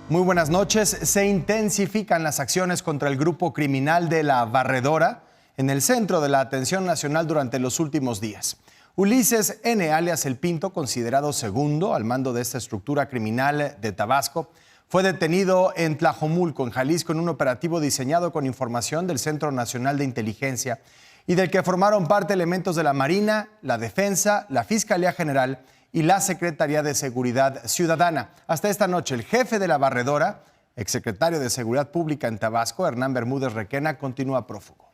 Muy buenas noches. Se intensifican las acciones contra el grupo criminal de La Barredora en el centro de la atención nacional durante los últimos días. Ulises N., alias El Pinto, considerado segundo al mando de esta estructura criminal de Tabasco, fue detenido en Tlajomulco, en Jalisco, en un operativo diseñado con información del Centro Nacional de Inteligencia y del que formaron parte elementos de la Marina, la Defensa, la Fiscalía General y la Secretaría de Seguridad Ciudadana. Hasta esta noche, el jefe de La Barredora, exsecretario de Seguridad Pública en Tabasco, Hernán Bermúdez Requena, continúa prófugo.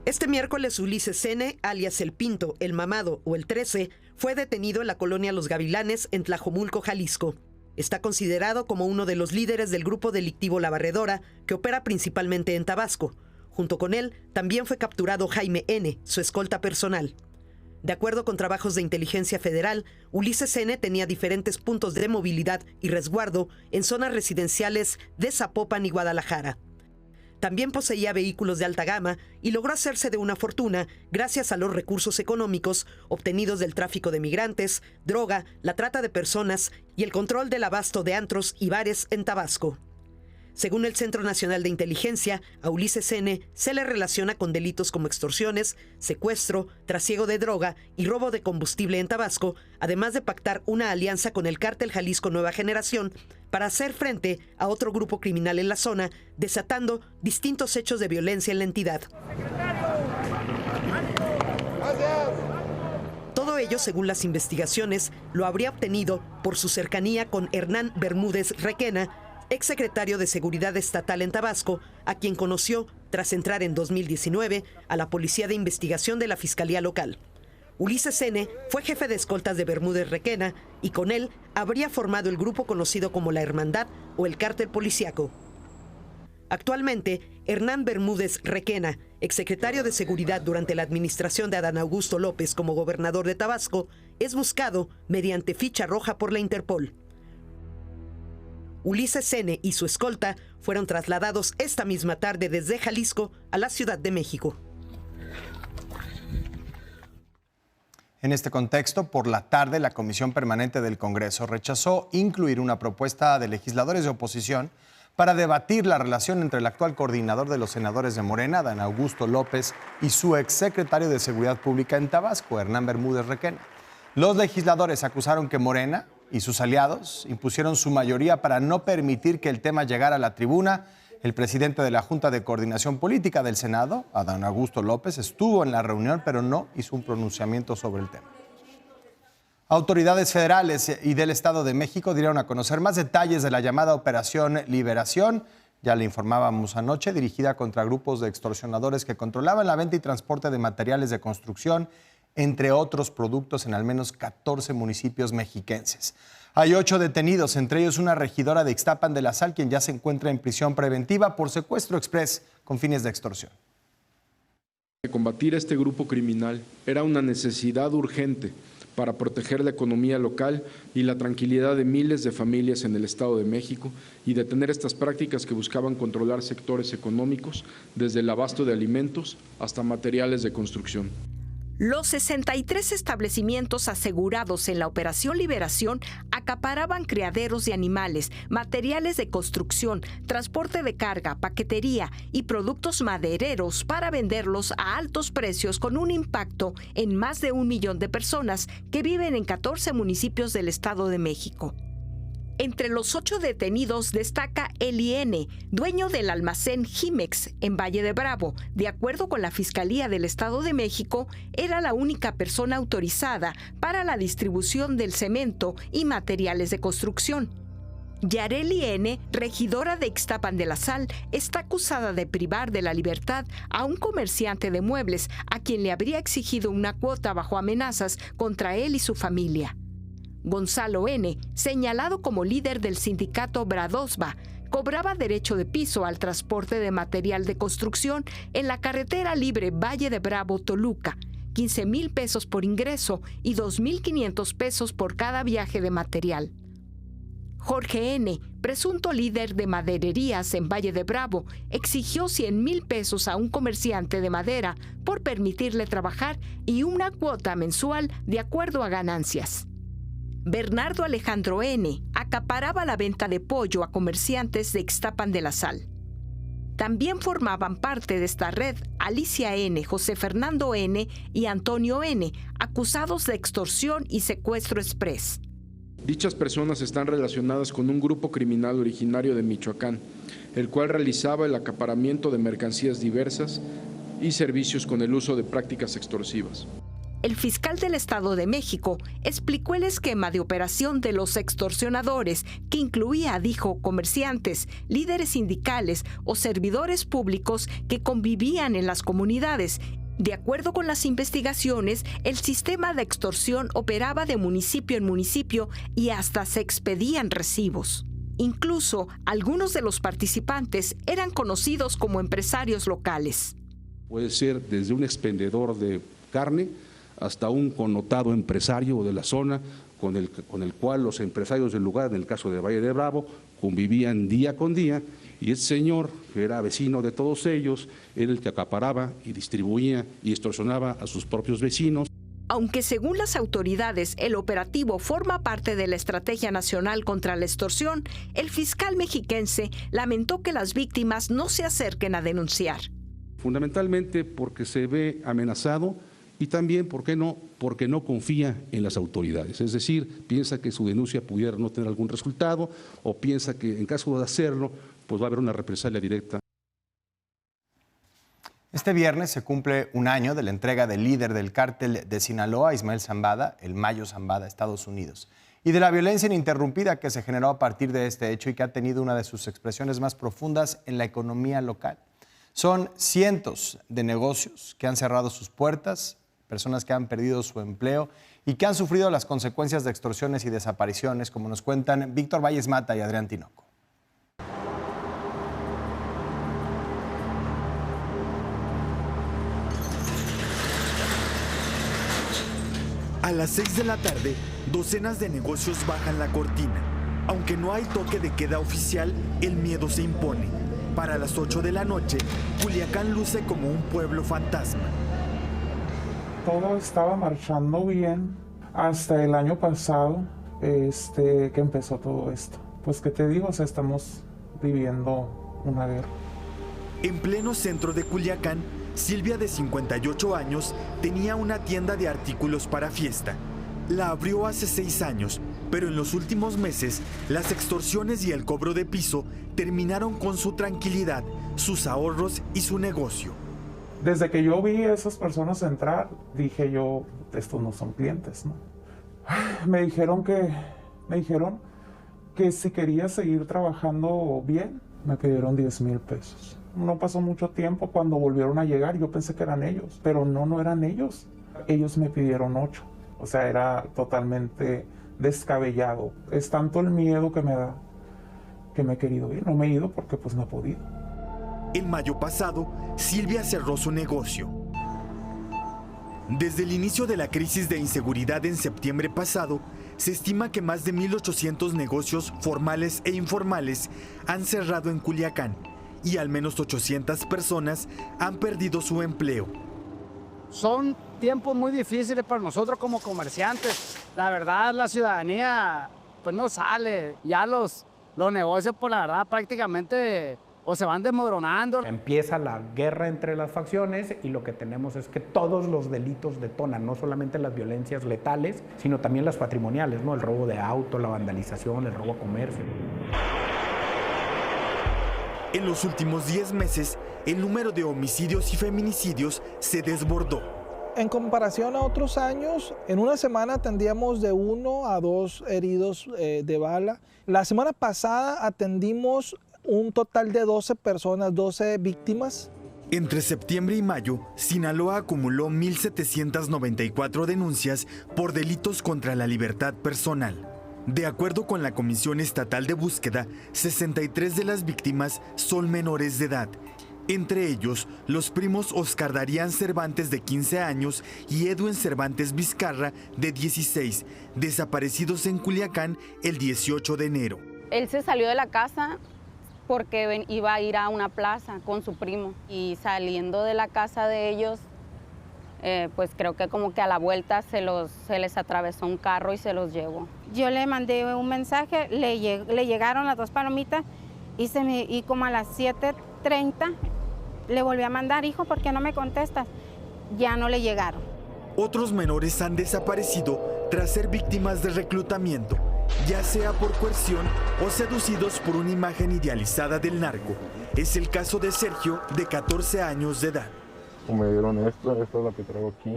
Este miércoles, Ulises N., alias El Pinto, El Mamado o El 13, fue detenido en la colonia Los Gavilanes, en Tlajomulco, Jalisco. Está considerado como uno de los líderes del grupo delictivo La Barredora, que opera principalmente en Tabasco. Junto con él, también fue capturado Jaime N., su escolta personal. De acuerdo con trabajos de inteligencia federal, Ulises N. tenía diferentes puntos de movilidad y resguardo en zonas residenciales de Zapopan y Guadalajara. También poseía vehículos de alta gama y logró hacerse de una fortuna gracias a los recursos económicos obtenidos del tráfico de migrantes, droga, la trata de personas y el control del abasto de antros y bares en Tabasco. Según el Centro Nacional de Inteligencia, a Ulises N. se le relaciona con delitos como extorsiones, secuestro, trasiego de droga y robo de combustible en Tabasco, además de pactar una alianza con el Cártel Jalisco Nueva Generación para hacer frente a otro grupo criminal en la zona, desatando distintos hechos de violencia en la entidad. Todo ello, según las investigaciones, lo habría obtenido por su cercanía con Hernán Bermúdez Requena, exsecretario de Seguridad Estatal en Tabasco, a quien conoció tras entrar en 2019 a la Policía de Investigación de la Fiscalía Local. Ulises N. fue jefe de escoltas de Bermúdez Requena y con él habría formado el grupo conocido como la Hermandad o el Cártel Policiaco. Actualmente, Hernán Bermúdez Requena, exsecretario de Seguridad durante la administración de Adán Augusto López como gobernador de Tabasco, es buscado mediante ficha roja por la Interpol. Ulises N. y su escolta fueron trasladados esta misma tarde desde Jalisco a la Ciudad de México. En este contexto, por la tarde, la Comisión Permanente del Congreso rechazó incluir una propuesta de legisladores de oposición para debatir la relación entre el actual coordinador de los senadores de Morena, Adán Augusto López, y su exsecretario de Seguridad Pública en Tabasco, Hernán Bermúdez Requena. Los legisladores acusaron que Morena y sus aliados impusieron su mayoría para no permitir que el tema llegara a la tribuna. El presidente de la Junta de Coordinación Política del Senado, Adán Augusto López, estuvo en la reunión, pero no hizo un pronunciamiento sobre el tema. Autoridades federales y del Estado de México dieron a conocer más detalles de la llamada Operación Liberación, ya le informábamos anoche, dirigida contra grupos de extorsionadores que controlaban la venta y transporte de materiales de construcción, entre otros productos, en al menos 14 municipios mexiquenses. Hay 8 detenidos, entre ellos una regidora de Ixtapan de la Sal, quien ya se encuentra en prisión preventiva por secuestro exprés con fines de extorsión. Combatir a este grupo criminal era una necesidad urgente para proteger la economía local y la tranquilidad de miles de familias en el Estado de México y detener estas prácticas que buscaban controlar sectores económicos, desde el abasto de alimentos hasta materiales de construcción. Los 63 establecimientos asegurados en la Operación Liberación acaparaban criaderos de animales, materiales de construcción, transporte de carga, paquetería y productos madereros para venderlos a altos precios con un impacto en más de 1 millón de personas que viven en 14 municipios del Estado de México. Entre los 8 detenidos destaca Eli N., dueño del almacén Jimex en Valle de Bravo. De acuerdo con la Fiscalía del Estado de México, era la única persona autorizada para la distribución del cemento y materiales de construcción. Yareli N., regidora de Ixtapan de la Sal, está acusada de privar de la libertad a un comerciante de muebles a quien le habría exigido una cuota bajo amenazas contra él y su familia. Gonzalo N., señalado como líder del sindicato Bradosba, cobraba derecho de piso al transporte de material de construcción en la carretera libre Valle de Bravo-Toluca, 15,000 pesos por ingreso y 2,500 pesos por cada viaje de material. Jorge N., presunto líder de madererías en Valle de Bravo, exigió 100,000 pesos a un comerciante de madera por permitirle trabajar y una cuota mensual de acuerdo a ganancias. Bernardo Alejandro N. acaparaba la venta de pollo a comerciantes de Ixtapan de la Sal. También formaban parte de esta red Alicia N., José Fernando N. y Antonio N., acusados de extorsión y secuestro exprés. Dichas personas están relacionadas con un grupo criminal originario de Michoacán, el cual realizaba el acaparamiento de mercancías diversas y servicios con el uso de prácticas extorsivas. El fiscal del Estado de México explicó el esquema de operación de los extorsionadores, que incluía, dijo, comerciantes, líderes sindicales o servidores públicos que convivían en las comunidades. De acuerdo con las investigaciones, el sistema de extorsión operaba de municipio en municipio y hasta se expedían recibos. Incluso, algunos de los participantes eran conocidos como empresarios locales. Puede ser desde un expendedor de carne hasta un connotado empresario de la zona con el cual los empresarios del lugar, en el caso de Valle de Bravo, convivían día con día, y ese señor, que era vecino de todos ellos, era el que acaparaba y distribuía y extorsionaba a sus propios vecinos. Aunque según las autoridades el operativo forma parte de la Estrategia Nacional contra la Extorsión, el fiscal mexiquense lamentó que las víctimas no se acerquen a denunciar. Fundamentalmente porque se ve amenazado y también, ¿por qué no?, porque no confía en las autoridades. Es decir, piensa que su denuncia pudiera no tener algún resultado o piensa que en caso de hacerlo, pues va a haber una represalia directa. Este viernes se cumple un año de la entrega del líder del cártel de Sinaloa, Ismael Zambada, el Mayo Zambada, a Estados Unidos, y de la violencia ininterrumpida que se generó a partir de este hecho y que ha tenido una de sus expresiones más profundas en la economía local. Son cientos de negocios que han cerrado sus puertas, personas que han perdido su empleo y que han sufrido las consecuencias de extorsiones y desapariciones, como nos cuentan Víctor Valles Mata y Adrián Tinoco. A las 6 de la tarde, docenas de negocios bajan la cortina. Aunque no hay toque de queda oficial, el miedo se impone. Para las 8 de la noche, Culiacán luce como un pueblo fantasma. Todo estaba marchando bien hasta el año pasado que empezó todo esto. Pues, ¿qué te digo? O sea, estamos viviendo una guerra. En pleno centro de Culiacán, Silvia, de 58 años, tenía una tienda de artículos para fiesta. La abrió hace 6 años, pero en los últimos meses, las extorsiones y el cobro de piso terminaron con su tranquilidad, sus ahorros y su negocio. Desde que yo vi a esas personas entrar, dije yo, estos no son clientes, ¿no? Me dijeron que si quería seguir trabajando bien, me pidieron 10,000 pesos. No pasó mucho tiempo, cuando volvieron a llegar, yo pensé que eran ellos, pero no eran ellos. Ellos me pidieron 8, o sea, era totalmente descabellado. Es tanto el miedo que me da que me he querido ir. No me he ido porque pues no he podido. En mayo pasado, Silvia cerró su negocio. Desde el inicio de la crisis de inseguridad en septiembre pasado, se estima que más de 1,800 negocios formales e informales han cerrado en Culiacán y al menos 800 personas han perdido su empleo. Son tiempos muy difíciles para nosotros como comerciantes. La verdad, la ciudadanía pues no sale. Ya los negocios, pues la verdad, prácticamente o se van desmoronando. Empieza la guerra entre las facciones y lo que tenemos es que todos los delitos detonan, no solamente las violencias letales, sino también las patrimoniales, ¿no? El robo de auto, la vandalización, el robo a comercio. En los últimos 10 meses, el número de homicidios y feminicidios se desbordó. En comparación a otros años, en una semana atendíamos de 1 a 2 heridos de bala. La semana pasada atendimos un total de 12 personas, 12 víctimas. Entre septiembre y mayo, Sinaloa acumuló 1,794 denuncias por delitos contra la libertad personal. De acuerdo con la Comisión Estatal de Búsqueda, 63 de las víctimas son menores de edad. Entre ellos, los primos Oscar Darían Cervantes, de 15 años, y Edwin Cervantes Vizcarra, de 16, desaparecidos en Culiacán el 18 de enero. Él se salió de la casa porque iba a ir a una plaza con su primo, y saliendo de la casa de ellos, pues creo que como que a la vuelta se les atravesó un carro y se los llevó. Yo le mandé un mensaje, le llegaron las 2 palomitas y como a las 7:30 le volví a mandar, hijo, ¿por qué no me contestas? Ya no le llegaron. Otros menores han desaparecido tras ser víctimas de reclutamiento, ya sea por coerción o seducidos por una imagen idealizada del narco. Es el caso de Sergio, de 14 años de edad. Me dieron esta es la que traigo aquí.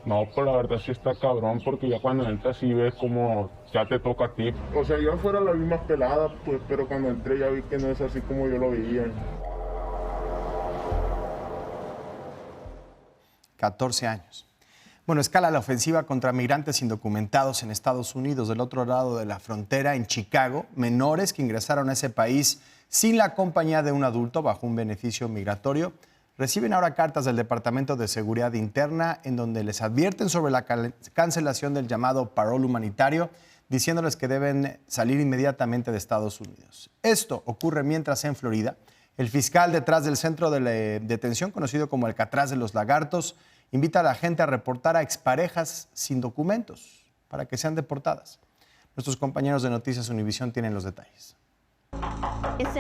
No, pues la verdad sí está cabrón, porque ya cuando entras y ves como ya te toca a ti. O sea, yo afuera la vi más pelada, pues, pero cuando entré ya vi que no es así como yo lo veía. 14 años. Bueno, escala la ofensiva contra migrantes indocumentados en Estados Unidos. Del otro lado de la frontera, en Chicago, menores que ingresaron a ese país sin la compañía de un adulto bajo un beneficio migratorio reciben ahora cartas del Departamento de Seguridad Interna en donde les advierten sobre la cancelación del llamado parol humanitario, diciéndoles que deben salir inmediatamente de Estados Unidos. Esto ocurre mientras en Florida, el fiscal detrás del centro de detención conocido como Alcatraz de los Lagartos invita a la gente a reportar a exparejas sin documentos para que sean deportadas. Nuestros compañeros de Noticias Univisión tienen los detalles.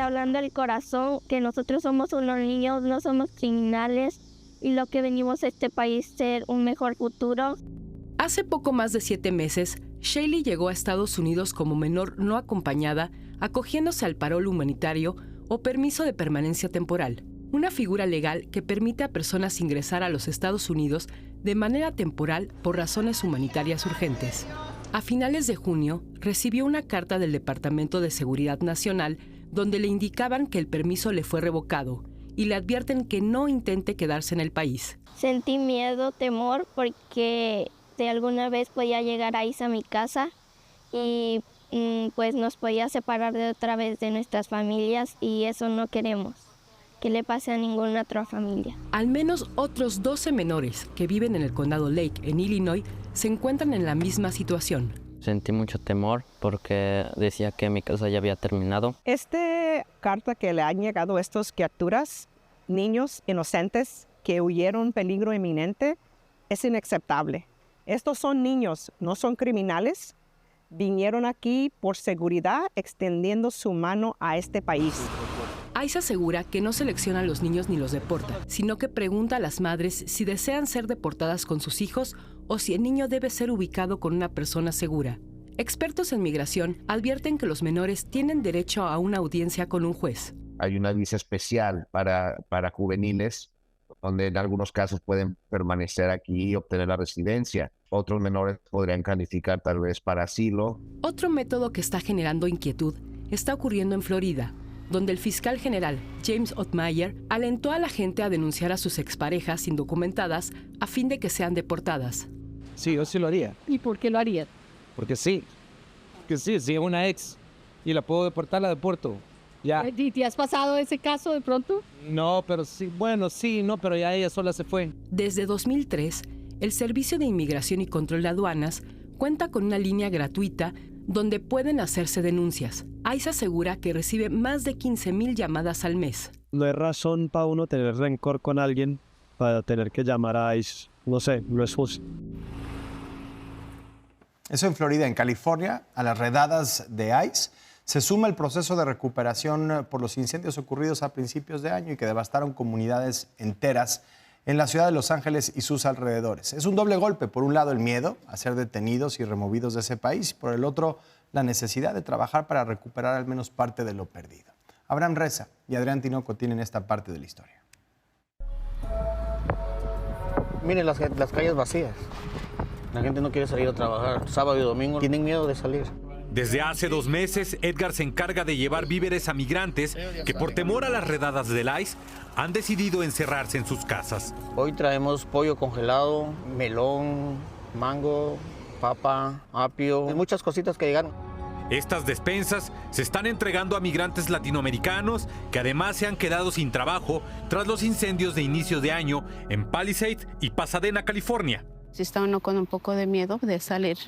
Hablando del corazón, que nosotros somos unos niños, no somos criminales y lo que venimos a este país ser un mejor futuro. Hace poco más de 7 meses, Shaylee llegó a Estados Unidos como menor no acompañada, acogiéndose al parol humanitario o permiso de permanencia temporal, una figura legal que permite a personas ingresar a los Estados Unidos de manera temporal por razones humanitarias urgentes. A finales de junio, recibió una carta del Departamento de Seguridad Nacional donde le indicaban que el permiso le fue revocado y le advierten que no intente quedarse en el país. Sentí miedo, temor, porque de alguna vez podía llegar a Isa a mi casa y pues nos podía separar de otra vez de nuestras familias y eso no queremos, que le pase a ninguna otra familia. Al menos otros 12 menores que viven en el condado Lake, en Illinois, se encuentran en la misma situación. Sentí mucho temor porque decía que mi casa ya había terminado. Esta carta que le han llegado a estas criaturas, niños inocentes que huyeron peligro inminente, es inaceptable. Estos son niños, no son criminales. Vinieron aquí por seguridad, extendiendo su mano a este país. ICE asegura que no selecciona a los niños ni los deporta, sino que pregunta a las madres si desean ser deportadas con sus hijos o si el niño debe ser ubicado con una persona segura. Expertos en migración advierten que los menores tienen derecho a una audiencia con un juez. Hay una visa especial para juveniles, donde en algunos casos pueden permanecer aquí y obtener la residencia. Otros menores podrían calificar tal vez para asilo. Otro método que está generando inquietud está ocurriendo en Florida, donde el fiscal general James Othmeyer alentó a la gente a denunciar a sus exparejas indocumentadas a fin de que sean deportadas. Sí, yo sí lo haría. ¿Y por qué lo haría? Porque sí. Que sí, si es una ex y la puedo deportar, la deporto. Ya. ¿Y te has pasado ese caso de pronto? No, pero sí, bueno, sí, no, pero ya ella sola se fue. Desde 2003, el Servicio de Inmigración y Control de Aduanas cuenta con una línea gratuita donde pueden hacerse denuncias. ICE asegura que recibe más de 15,000 llamadas al mes. No hay razón para uno tener rencor con alguien para tener que llamar a ICE. No sé, no es justo. Eso en Florida. En California, a las redadas de ICE se suma el proceso de recuperación por los incendios ocurridos a principios de año y que devastaron comunidades enteras en la ciudad de Los Ángeles y sus alrededores. Es un doble golpe. Por un lado, el miedo a ser detenidos y removidos de ese país. Por el otro, la necesidad de trabajar para recuperar al menos parte de lo perdido. Abraham Reza y Adrián Tinoco tienen esta parte de la historia. Miren las calles vacías. La gente no quiere salir a trabajar. Sábado y domingo tienen miedo de salir. Desde hace 2 meses, Edgar se encarga de llevar víveres a migrantes que por temor a las redadas del ICE han decidido encerrarse en sus casas. Hoy traemos pollo congelado, melón, mango, papa, apio, muchas cositas que llegaron. Estas despensas se están entregando a migrantes latinoamericanos que además se han quedado sin trabajo tras los incendios de inicio de año en Palisades y Pasadena, California. Sí está uno con un poco de miedo de salir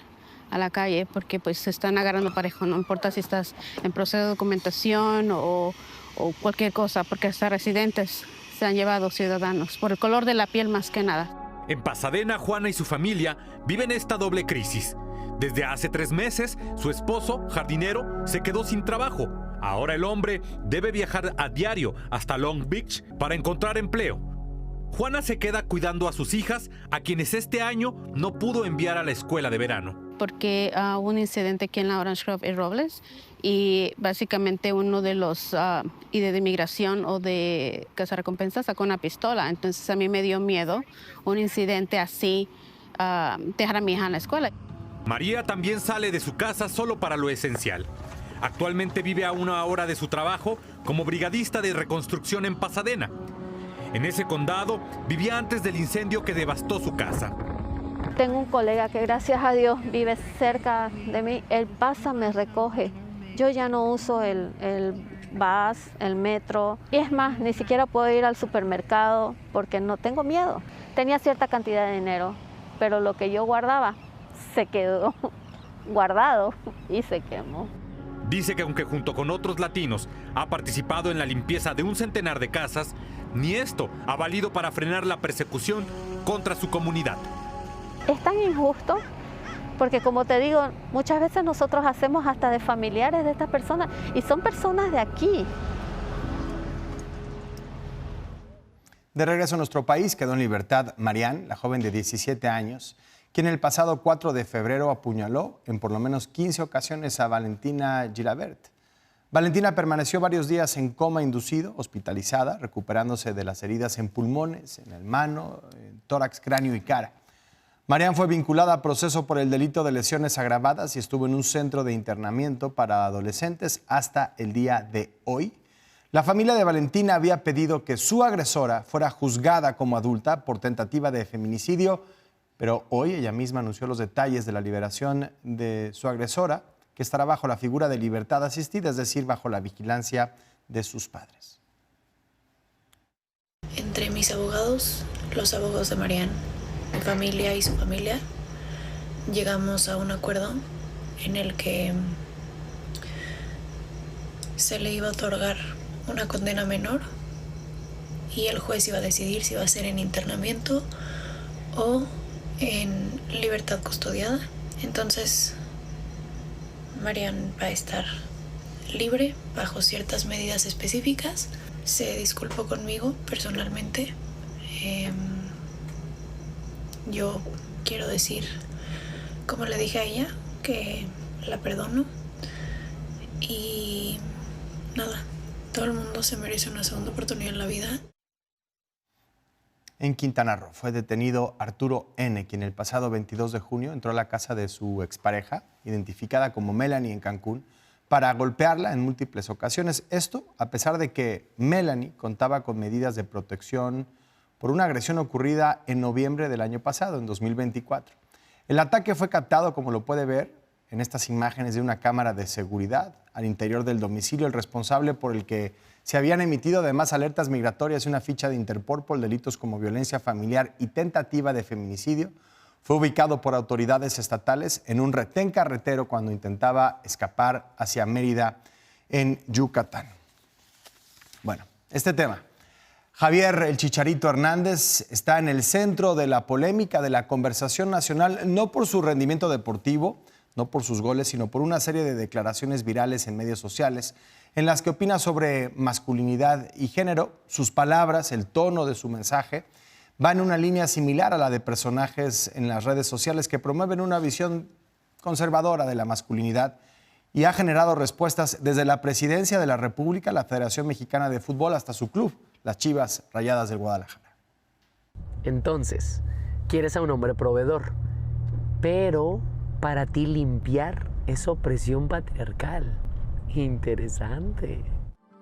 a la calle porque pues se están agarrando parejo, no importa si estás en proceso de documentación o cualquier cosa, porque hasta residentes se han llevado ciudadanos, por el color de la piel más que nada. En Pasadena, Juana y su familia viven esta doble crisis. Desde hace 3 meses, su esposo, jardinero, se quedó sin trabajo. Ahora el hombre debe viajar a diario hasta Long Beach para encontrar empleo. Juana se queda cuidando a sus hijas, a quienes este año no pudo enviar a la escuela de verano. Porque hubo un incidente aquí en la Orange Grove y Robles y básicamente uno de los de inmigración o de cazarrecompensa sacó una pistola. Entonces a mí me dio miedo un incidente así, dejar a mi hija en la escuela. María también sale de su casa solo para lo esencial. Actualmente vive a 1 hora de su trabajo como brigadista de reconstrucción en Pasadena. En ese condado vivía antes del incendio que devastó su casa. Tengo un colega que gracias a Dios vive cerca de mí. Él pasa, me recoge. Yo ya no uso el bus, el metro. Y es más, ni siquiera puedo ir al supermercado porque no tengo miedo. Tenía cierta cantidad de dinero, pero lo que yo guardaba se quedó guardado y se quemó. Dice que aunque junto con otros latinos ha participado en la limpieza de un centenar de casas, ni esto ha valido para frenar la persecución contra su comunidad. Es tan injusto porque, como te digo, muchas veces nosotros hacemos hasta de familiares de estas personas y son personas de aquí. De regreso a nuestro país quedó en libertad Marianne, la joven de 17 años, quien el pasado 4 de febrero apuñaló en por lo menos 15 ocasiones a Valentina Gilabert. Valentina permaneció varios días en coma inducido, hospitalizada, recuperándose de las heridas en pulmones, en el mano, en tórax, cráneo y cara. Marianne fue vinculada a proceso por el delito de lesiones agravadas y estuvo en un centro de internamiento para adolescentes hasta el día de hoy. La familia de Valentina había pedido que su agresora fuera juzgada como adulta por tentativa de feminicidio, pero hoy ella misma anunció los detalles de la liberación de su agresora, que estará bajo la figura de libertad asistida, es decir, bajo la vigilancia de sus padres. Entre mis abogados, los abogados de Marianne, mi familia y su familia, llegamos a un acuerdo en el que se le iba a otorgar una condena menor y el juez iba a decidir si va a ser en internamiento o en libertad custodiada. Entonces, Marianne va a estar libre bajo ciertas medidas específicas. Se disculpó conmigo personalmente. Yo quiero decir, como le dije a ella, que la perdono. Y nada, todo el mundo se merece una segunda oportunidad en la vida. En Quintana Roo fue detenido Arturo N., quien el pasado 22 de junio entró a la casa de su expareja, identificada como Melanie en Cancún, para golpearla en múltiples ocasiones. Esto a pesar de que Melanie contaba con medidas de protección por una agresión ocurrida en noviembre del año pasado, en 2024. El ataque fue captado, como lo puede ver en estas imágenes de una cámara de seguridad al interior del domicilio, el responsable por el que se habían emitido además alertas migratorias y una ficha de Interpol por delitos como violencia familiar y tentativa de feminicidio. Fue ubicado por autoridades estatales en un retén carretero cuando intentaba escapar hacia Mérida, en Yucatán. Bueno, este tema. Javier El Chicharito Hernández está en el centro de la polémica, de la conversación nacional, no por su rendimiento deportivo, no por sus goles, sino por una serie de declaraciones virales en medios sociales en las que opina sobre masculinidad y género. Sus palabras, el tono de su mensaje, van en una línea similar a la de personajes en las redes sociales que promueven una visión conservadora de la masculinidad y ha generado respuestas desde la Presidencia de la República, la Federación Mexicana de Fútbol, hasta su club, las Chivas Rayadas del Guadalajara. Entonces, quieres a un hombre proveedor, pero para ti limpiar es opresión patriarcal. Interesante.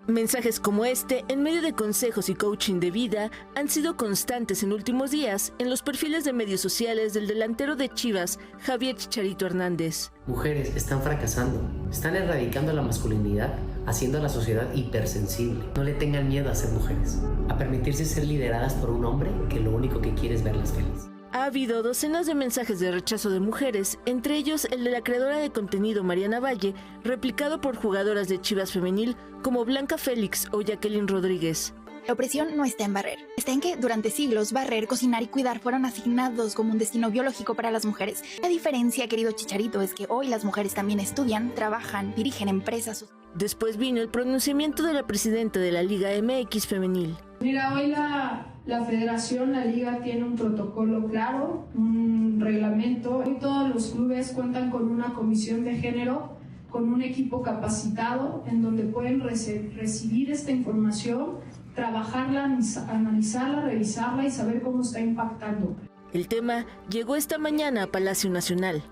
Mensajes como este, en medio de consejos y coaching de vida, han sido constantes en últimos días en los perfiles de medios sociales del delantero de Chivas, Javier Chicharito Hernández. Mujeres están fracasando, están erradicando la masculinidad, haciendo a la sociedad hipersensible. No le tengan miedo a ser mujeres, a permitirse ser lideradas por un hombre que lo único que quiere es verlas felices. Ha habido docenas de mensajes de rechazo de mujeres, entre ellos el de la creadora de contenido Mariana Valle, replicado por jugadoras de Chivas Femenil como Blanca Félix o Jacqueline Rodríguez. La opresión no está en barrer, está en que durante siglos barrer, cocinar y cuidar fueron asignados como un destino biológico para las mujeres. La diferencia, querido Chicharito, es que hoy las mujeres también estudian, trabajan, dirigen empresas. Después vino el pronunciamiento de la presidenta de la Liga MX Femenil. Mira, hoy la federación, la liga tiene un protocolo claro, un reglamento. Hoy todos los clubes cuentan con una comisión de género, con un equipo capacitado en donde pueden recibir esta información, trabajarla, analizarla, revisarla y saber cómo está impactando. El tema llegó esta mañana a Palacio Nacional.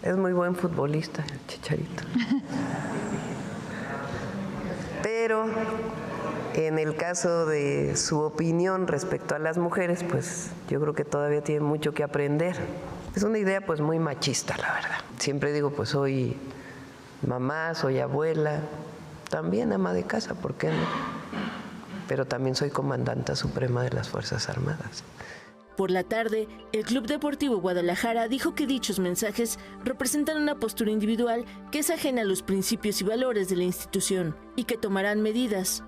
Es muy buen futbolista, el Chicharito. Pero en el caso de su opinión respecto a las mujeres, pues yo creo que todavía tiene mucho que aprender. Es una idea pues muy machista, la verdad. Siempre digo, pues soy mamá, soy abuela, también ama de casa, ¿por qué no? Pero también soy comandanta suprema de las Fuerzas Armadas. Por la tarde, el Club Deportivo Guadalajara dijo que dichos mensajes representan una postura individual que es ajena a los principios y valores de la institución y que tomarán medidas.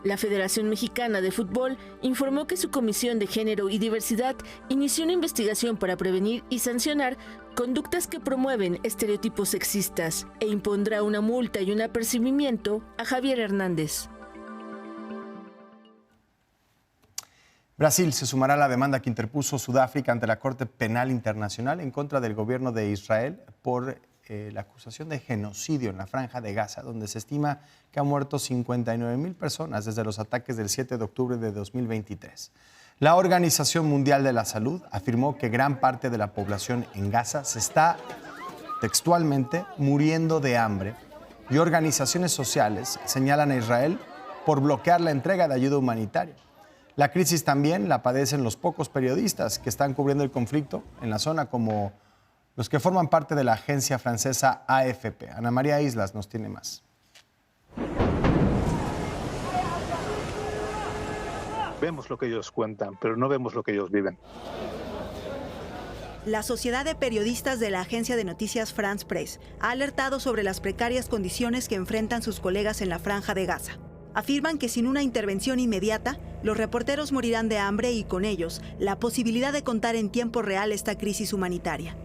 La Federación Mexicana de Fútbol informó que su Comisión de Género y Diversidad inició una investigación para prevenir y sancionar conductas que promueven estereotipos sexistas e impondrá una multa y un apercibimiento a Javier Hernández. Brasil se sumará a la demanda que interpuso Sudáfrica ante la Corte Penal Internacional en contra del gobierno de Israel por la acusación de genocidio en la Franja de Gaza, donde se estima que han muerto 59,000 personas desde los ataques del 7 de octubre de 2023. La Organización Mundial de la Salud afirmó que gran parte de la población en Gaza se está textualmente muriendo de hambre y organizaciones sociales señalan a Israel por bloquear la entrega de ayuda humanitaria. La crisis también la padecen los pocos periodistas que están cubriendo el conflicto en la zona, como los que forman parte de la agencia francesa AFP. Ana María Islas nos tiene más. Vemos lo que ellos cuentan, pero no vemos lo que ellos viven. La Sociedad de Periodistas de la agencia de noticias France Press ha alertado sobre las precarias condiciones que enfrentan sus colegas en la Franja de Gaza. Afirman que sin una intervención inmediata, los reporteros morirán de hambre y con ellos la posibilidad de contar en tiempo real esta crisis humanitaria.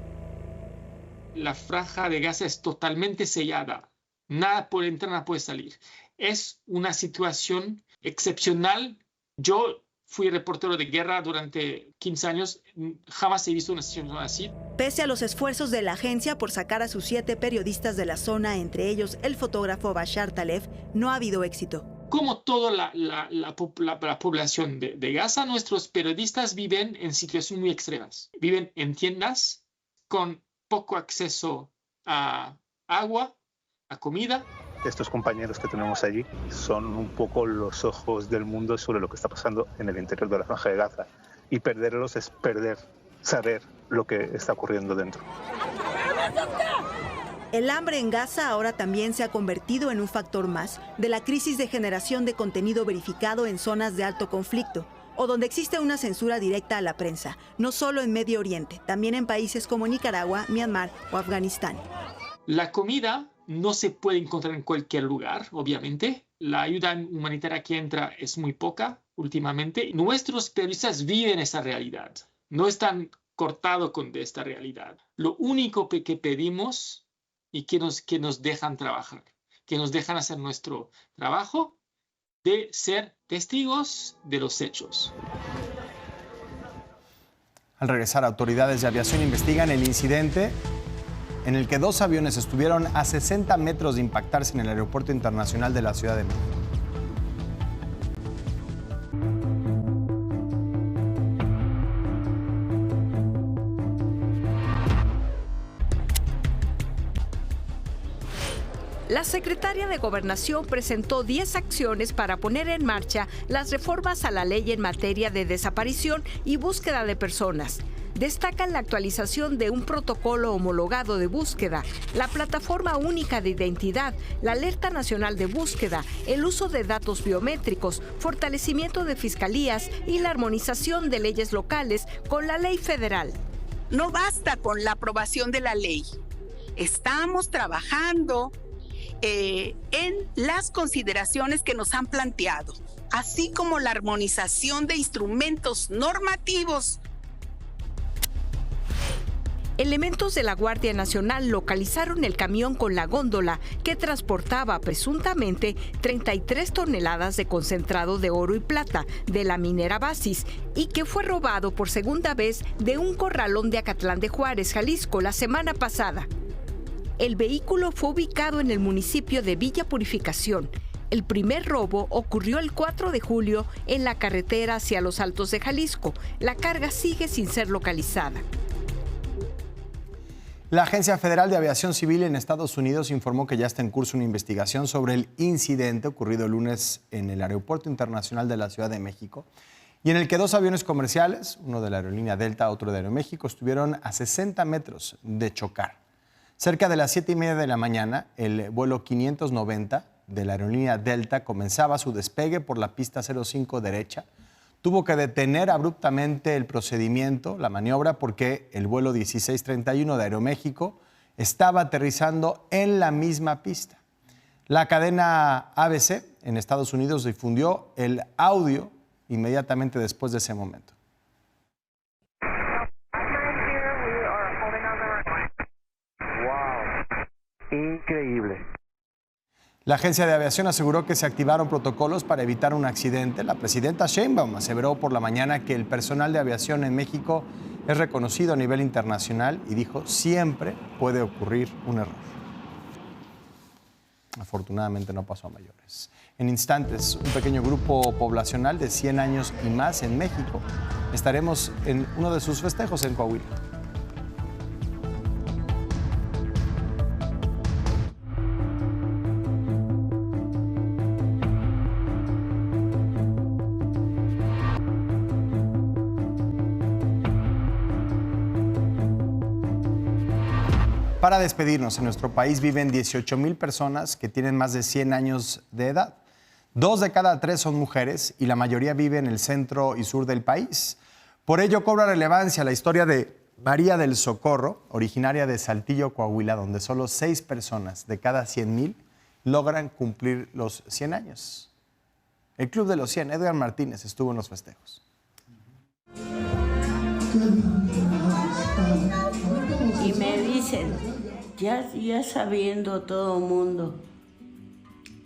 La Franja de Gaza es totalmente sellada. Nada puede entrar, nada puede salir. Es una situación excepcional. Yo fui reportero de guerra durante 15 años. Jamás he visto una situación así. Pese a los esfuerzos de la agencia por sacar a sus 7 periodistas de la zona, entre ellos el fotógrafo Bashar Taleb, no ha habido éxito. Como toda la población de Gaza, nuestros periodistas viven en situaciones muy extremas. Viven en tiendas con poco acceso a agua, a comida. Estos compañeros que tenemos allí son un poco los ojos del mundo sobre lo que está pasando en el interior de la Franja de Gaza. Y perderlos es saber lo que está ocurriendo dentro. El hambre en Gaza ahora también se ha convertido en un factor más de la crisis de generación de contenido verificado en zonas de alto conflicto, o donde existe una censura directa a la prensa, no solo en Medio Oriente, también en países como Nicaragua, Myanmar o Afganistán. La comida no se puede encontrar en cualquier lugar, obviamente. La ayuda humanitaria que entra es muy poca últimamente. Nuestros periodistas viven esa realidad, no están cortados con esta realidad. Lo único que pedimos y que nos dejan trabajar, que nos dejan hacer nuestro trabajo de ser testigos de los hechos. Al regresar, autoridades de aviación investigan el incidente en el que 2 aviones estuvieron a 60 metros de impactarse en el Aeropuerto Internacional de la Ciudad de México. La secretaria de Gobernación presentó 10 acciones para poner en marcha las reformas a la ley en materia de desaparición y búsqueda de personas. Destacan la actualización de un protocolo homologado de búsqueda, la plataforma única de identidad, la alerta nacional de búsqueda, el uso de datos biométricos, fortalecimiento de fiscalías y la armonización de leyes locales con la ley federal. No basta con la aprobación de la ley. Estamos trabajando en las consideraciones que nos han planteado. así como la armonización de instrumentos normativos. Elementos de la Guardia Nacional localizaron el camión con la góndola que transportaba presuntamente 33 toneladas de concentrado de oro y plata de la minera Basis y que fue robado por segunda vez de un corralón de Acatlán de Juárez, Jalisco, la semana pasada. El vehículo fue ubicado en el municipio de Villa Purificación. El primer robo ocurrió el 4 de julio en la carretera hacia los Altos de Jalisco. La carga sigue sin ser localizada. La Agencia Federal de Aviación Civil en Estados Unidos informó que ya está en curso una investigación sobre el incidente ocurrido el lunes en el Aeropuerto Internacional de la Ciudad de México y en el que 2 aviones comerciales, uno de la aerolínea Delta, otro de Aeroméxico, estuvieron a 60 metros de chocar. Cerca de las 7:30 de la mañana, el vuelo 590 de la aerolínea Delta comenzaba su despegue por la pista 05 derecha. Tuvo que detener abruptamente el procedimiento, la maniobra, porque el vuelo 1631 de Aeroméxico estaba aterrizando en la misma pista. La cadena ABC en Estados Unidos difundió el audio inmediatamente después de ese momento. ¡Wow! Increíble. La Agencia de Aviación aseguró que se activaron protocolos para evitar un accidente. La presidenta Sheinbaum aseveró por la mañana que el personal de aviación en México es reconocido a nivel internacional y dijo siempre puede ocurrir un error. Afortunadamente no pasó a mayores. En instantes, un pequeño grupo poblacional de 100 años y más en México. Estaremos en uno de sus festejos en Coahuila. Para despedirnos, en nuestro país viven 18,000 personas que tienen más de 100 años de edad. 2 de cada 3 son mujeres y la mayoría vive en el centro y sur del país. Por ello cobra relevancia la historia de María del Socorro, originaria de Saltillo, Coahuila, donde solo 6 personas de cada 100,000 logran cumplir los 100 años. El Club de los 100, Edgar Martínez, estuvo en los festejos. Y me dicen, ya sabiendo todo el mundo,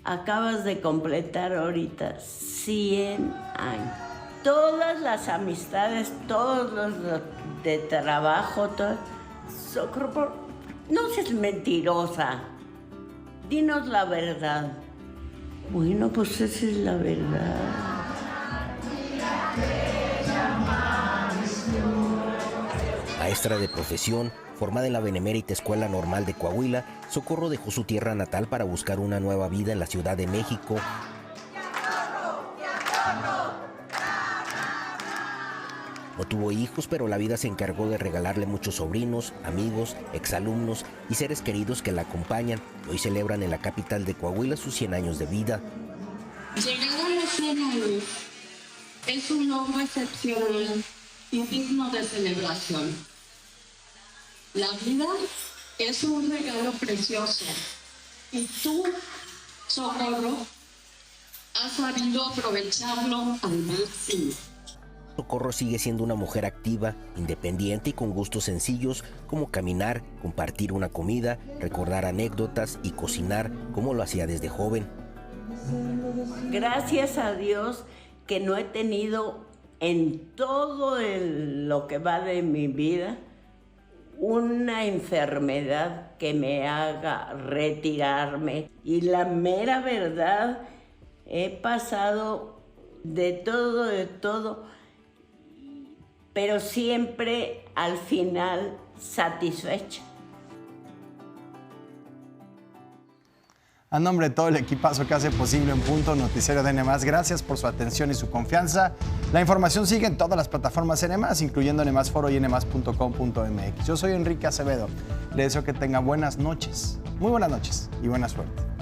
acabas de completar ahorita 100 años. Todas las amistades, todos los de trabajo, todo, Socorro, no seas mentirosa, dinos la verdad. Bueno, pues esa es la verdad. Maestra de profesión, formada en la Benemérita Escuela Normal de Coahuila, Socorro dejó su tierra natal para buscar una nueva vida en la Ciudad de México. No tuvo hijos, pero la vida se encargó de regalarle muchos sobrinos, amigos, exalumnos y seres queridos que la acompañan. Hoy celebran en la capital de Coahuila sus 100 años de vida. Llegar a los 100 años es un logro excepcional y digno de celebración. La vida es un regalo precioso y tú, Socorro, has sabido aprovecharlo al máximo. Socorro sigue siendo una mujer activa, independiente y con gustos sencillos como caminar, compartir una comida, recordar anécdotas y cocinar como lo hacía desde joven. Gracias a Dios que no he tenido en todo lo que va de mi vida una enfermedad que me haga retirarme. Y la mera verdad, he pasado de todo, pero siempre al final satisfecha. A nombre de todo el equipazo que hace posible En Punto, Noticiero de N+, gracias por su atención y su confianza. La información sigue en todas las plataformas N+, incluyendo N+, Foro y nmas.com.mx. Yo soy Enrique Acevedo. Le deseo que tenga buenas noches, muy buenas noches y buena suerte.